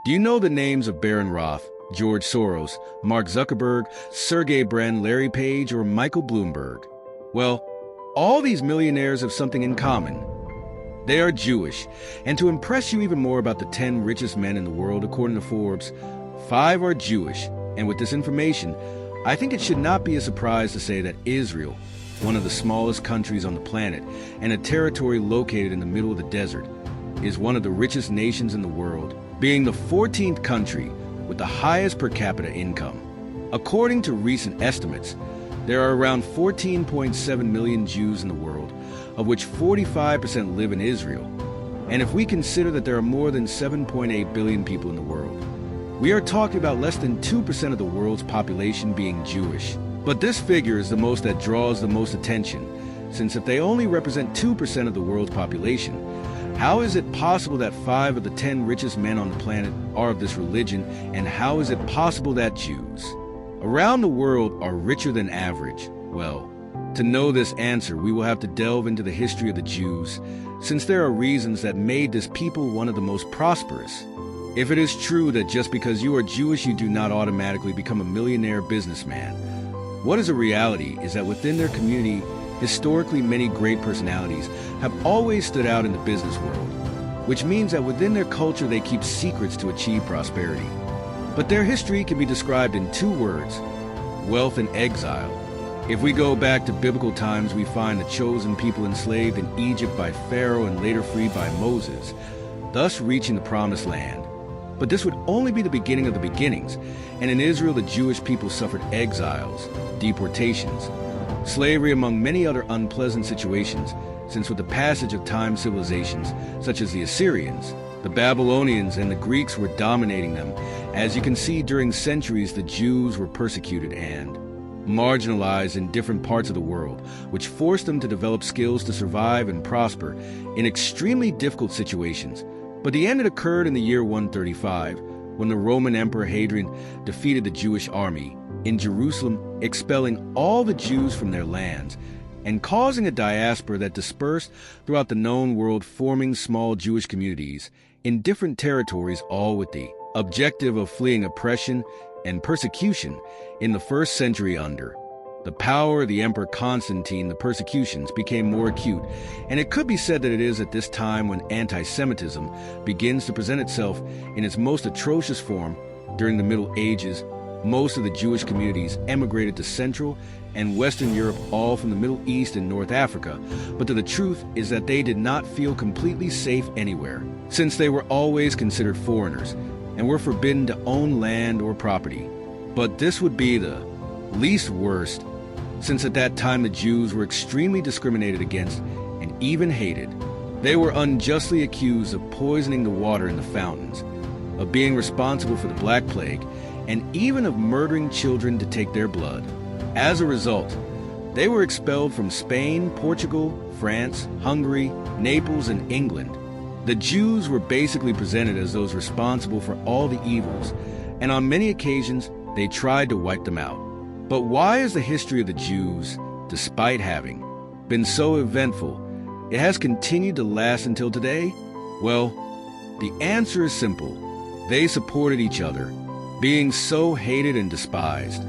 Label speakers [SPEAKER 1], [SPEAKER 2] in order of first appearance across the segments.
[SPEAKER 1] Do you know the names of Baron Roth, George Soros, Mark Zuckerberg, Sergey Brin, Larry Page, or Michael Bloomberg? Well, all these millionaires have something in common. They are Jewish, and to impress you even more about the 10 richest men in the world according to Forbes, 5 are Jewish, and with this information, I think it should not be a surprise to say that Israel, one of the smallest countries on the planet and a territory located in the middle of the desert, is one of the richest nations in the world, being the 14th country with the highest per capita income. According to recent estimates, there are around 14.7 million Jews in the world, of which 45% live in Israel. And if we consider that there are more than 7.8 billion people in the world, we are talking about less than 2% of the world's population being Jewish. But this figure is the most that draws the most attention, since if they only represent 2% of the world's population, how is it possible that 5 of the 10 richest men on the planet are of this religion, and how is it possible that Jews around the world are richer than average? Well, to know this answer, we will have to delve into the history of the Jews, since there are reasons that made this people one of the most prosperous. If it is true that just because you are Jewish you do not automatically become a millionaire businessman, what is a reality is that within their community, historically many great personalities have always stood out in the business world, which means that within their culture they keep secrets to achieve prosperity. But their history can be described in 2 words: wealth and exile. If we go back to biblical times, we find the chosen people enslaved in Egypt by Pharaoh and later freed by Moses, thus reaching the promised land. But this would only be the beginning of the beginnings, and in Israel the Jewish people suffered exiles, deportations, slavery, among many other unpleasant situations, since with the passage of time civilizations such as the Assyrians, the Babylonians, and the Greeks were dominating them. As you can see, during centuries the Jews were persecuted and marginalized in different parts of the world, which forced them to develop skills to survive and prosper in extremely difficult situations. But the end occurred in the year 135, when the Roman Emperor Hadrian defeated the Jewish army in Jerusalem, expelling all the Jews from their lands and causing a diaspora that dispersed throughout the known world, forming small Jewish communities in different territories, all with the objective of fleeing oppression and persecution. In the 1st century, under the power of the Emperor Constantine, the persecutions became more acute, and it could be said that it is at this time when anti-Semitism begins to present itself in its most atrocious form. During the Middle Ages, most of the Jewish communities emigrated to Central and Western Europe, all from the Middle East and North Africa, but the truth is that they did not feel completely safe anywhere, since they were always considered foreigners and were forbidden to own land or property. But this would be the least worst, since at that time the Jews were extremely discriminated against and even hated. They were unjustly accused of poisoning the water in the fountains, of being responsible for the Black Plague, and even of murdering children to take their blood. As a result, they were expelled from Spain, Portugal, France, Hungary, Naples, and England. The Jews were basically presented as those responsible for all the evils, and on many occasions they tried to wipe them out. But why is the history of the Jews, despite having been so eventful, it has continued to last until today? Well, the answer is simple. They supported each other, being so hated and despised.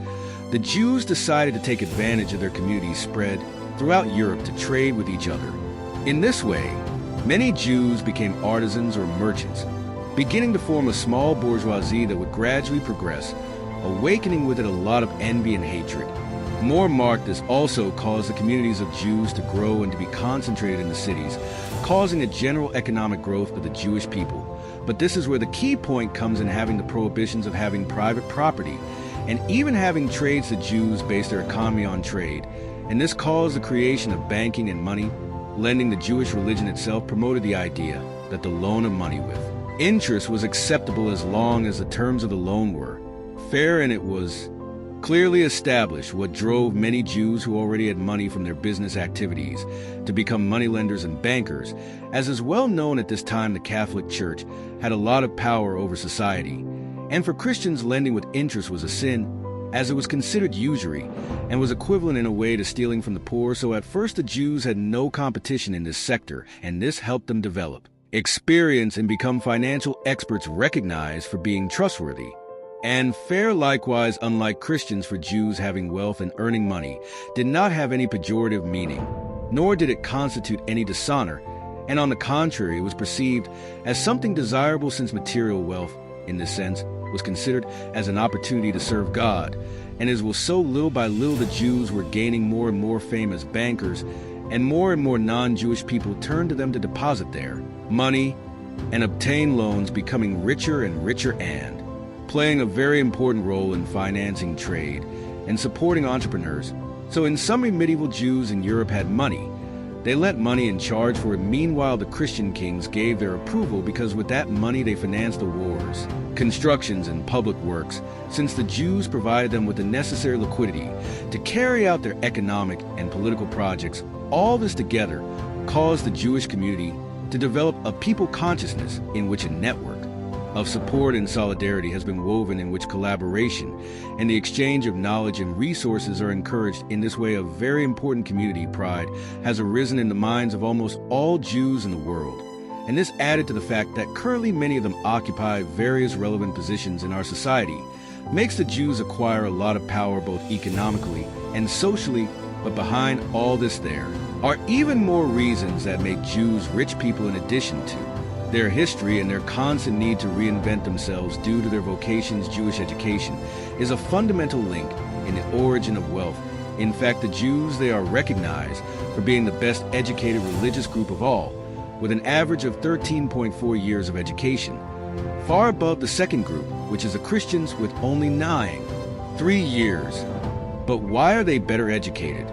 [SPEAKER 1] The Jews decided to take advantage of their communities spread throughout Europe to trade with each other. In this way, many Jews became artisans or merchants, beginning to form a small bourgeoisie that would gradually progress, awakening with it a lot of envy and hatred. More marked, this also caused the communities of Jews to grow and to be concentrated in the cities, causing a general economic growth of the Jewish people. But this is where the key point comes in having the prohibitions of having private property, and even having trades. The Jews based their economy on trade, and this caused the creation of banking and money lending. The Jewish religion itself promoted the idea that the loan of money with interest was acceptable as long as the terms of the loan were fair, and it was clearly established what drove many Jews who already had money from their business activities to become moneylenders and bankers. As is well known at this time, the Catholic Church had a lot of power over society, and for Christians, lending with interest was a sin, as it was considered usury and was equivalent in a way to stealing from the poor. So at first the Jews had no competition in this sector, and this helped them develop. experience, and become financial experts recognized for being trustworthy. And fair likewise, unlike Christians, for Jews having wealth and earning money did not have any pejorative meaning, nor did it constitute any dishonor, and on the contrary, it was perceived as something desirable, since material wealth, in this sense, was considered as an opportunity to serve God. And as was so, little by little the Jews were gaining more and more fame as bankers, and more non-Jewish people turned to them to deposit their money and obtain loans, becoming richer and richer and playing a very important role in financing trade and supporting entrepreneurs. So in summary, medieval Jews in Europe had money. They lent money and charged for it. Meanwhile, the Christian kings gave their approval, because with that money they financed the wars, constructions, and public works, since the Jews provided them with the necessary liquidity to carry out their economic and political projects. All this together caused the Jewish community to develop a people consciousness in which a network of support and solidarity has been woven, in which collaboration and the exchange of knowledge and resources are encouraged. In this way, a very important community pride has arisen in the minds of almost all Jews in the world. And this, added to the fact that currently many of them occupy various relevant positions in our society, makes the Jews acquire a lot of power both economically and socially. But behind all this there are even more reasons that make Jews rich people, in addition to their history and their constant need to reinvent themselves due to their vocations. Jewish education is a fundamental link in the origin of wealth. In fact, the Jews, they are recognized for being the best educated religious group of all, with an average of 13.4 years of education, far above the second group, which is the Christians, with only 3 years. But why are they better educated?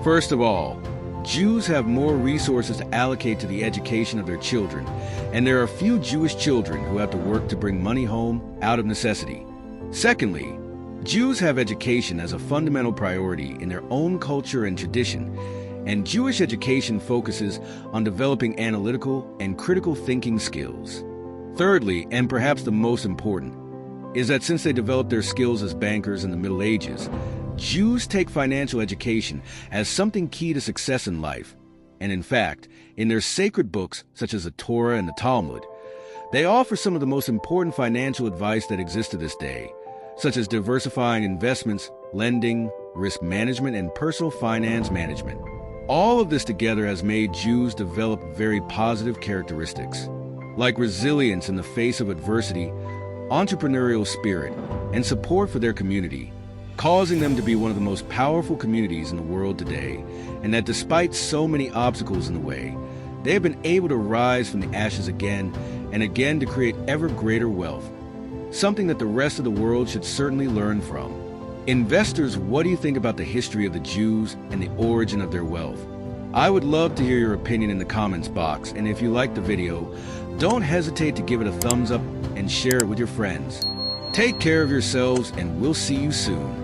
[SPEAKER 1] First of all, Jews have more resources to allocate to the education of their children, and there are few Jewish children who have to work to bring money home out of necessity. Secondly, Jews have education as a fundamental priority in their own culture and tradition, and Jewish education focuses on developing analytical and critical thinking skills. Thirdly, and perhaps the most important, is that since they developed their skills as bankers in the Middle Ages, Jews take financial education as something key to success in life. And in fact, in their sacred books, such as the Torah and the Talmud, they offer some of the most important financial advice that exists to this day, such as diversifying investments, lending, risk management, and personal finance management. All of this together has made Jews develop very positive characteristics, like resilience in the face of adversity, entrepreneurial spirit, and support for their community, causing them to be one of the most powerful communities in the world today. And that despite so many obstacles in the way, they have been able to rise from the ashes again and again to create ever greater wealth, something that the rest of the world should certainly learn from. Investors, what do you think about the history of the Jews and the origin of their wealth? I would love to hear your opinion in the comments box, and if you liked the video, don't hesitate to give it a thumbs up and share it with your friends. Take care of yourselves, and we'll see you soon.